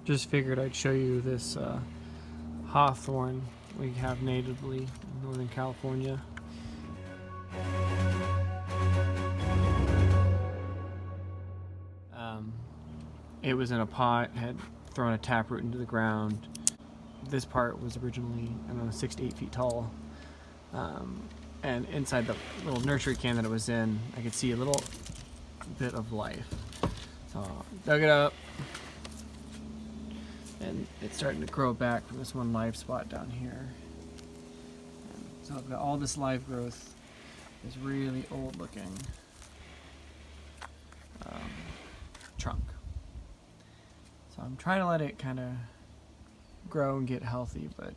Just figured I'd show you this hawthorn we have natively in Northern California. It was in a pot, had thrown a taproot into the ground. This part was originally, I don't know, 6 to 8 feet tall. And inside the little nursery can that it was in, I could see a little bit of life. So dug it up, and it's starting to grow back from this one live spot down here. And so I've got all this live growth, this really old looking trunk. So I'm trying to let it kind of grow and get healthy, but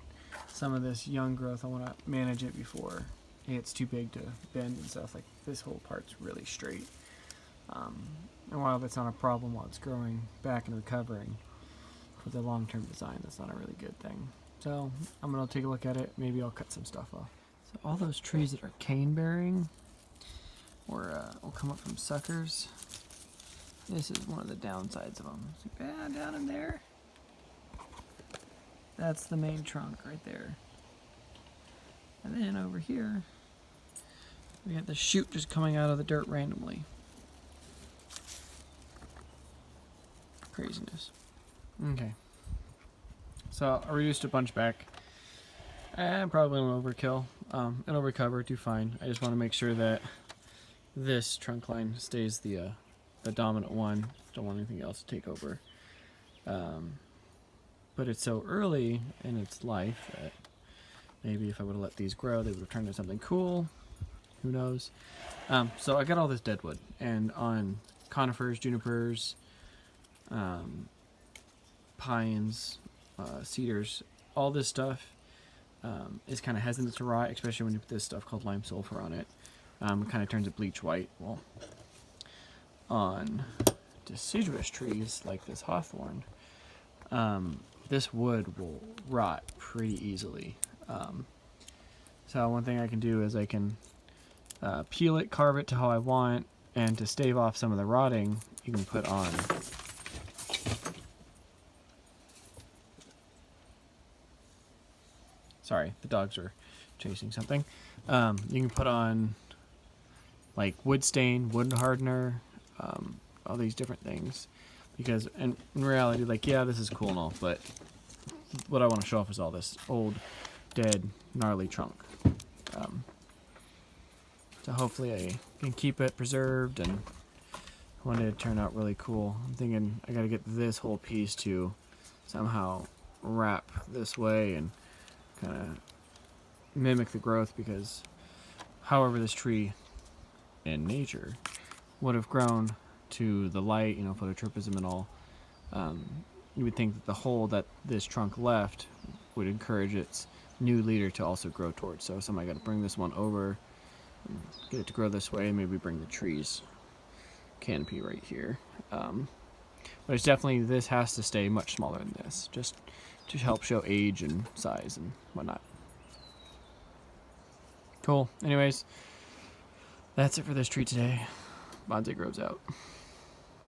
some of this young growth, I want to manage it before it's too big to bend and stuff. Like this whole part's really straight. And while it's not a problem while it's growing back and recovering, for the long-term design, that's not a really good thing. So I'm going to take a look at it. Maybe I'll cut some stuff off. So all those trees that are cane bearing or will come up from suckers, this is one of the downsides of them. See, down in there, that's the main trunk right there. And then over here, we got the shoot just coming out of the dirt randomly. Craziness. Okay. So I reduced a bunch back. Probably an overkill. It'll recover, do fine. I just want to make sure that this trunk line stays the dominant one. Don't want anything else to take over. But it's so early in its life that maybe if I would have let these grow, they would have turned into something cool. Who knows? So I got all this deadwood, and on conifers, junipers, pines, cedars, all this stuff is kind of hesitant to rot, especially when you put this stuff called lime sulfur on it. It kind of turns it bleach white. Well, on deciduous trees like this hawthorn, this wood will rot pretty easily. So one thing I can do is I can peel it, carve it to how I want, and to stave off some of the rotting, you can put on sorry, the dogs are chasing something. You can put on like wood stain, wood hardener, all these different things, because in reality, like, yeah, this is cool and all, but what I want to show off is all this old, dead, gnarly trunk. So hopefully I can keep it preserved and one day it turn out really cool. I'm thinking I got to get this whole piece to somehow wrap this way and kind of mimic the growth, because however this tree in nature would have grown to the light, you know, phototropism and all, you would think that the hole that this trunk left would encourage its new leader to also grow towards. So I got to bring this one over and get it to grow this way, and maybe bring the tree's canopy right here. But it's definitely, this has to stay much smaller than this, just to help show age and size and whatnot. Cool. Anyways, that's it for this tree today. Bonsai Grows out.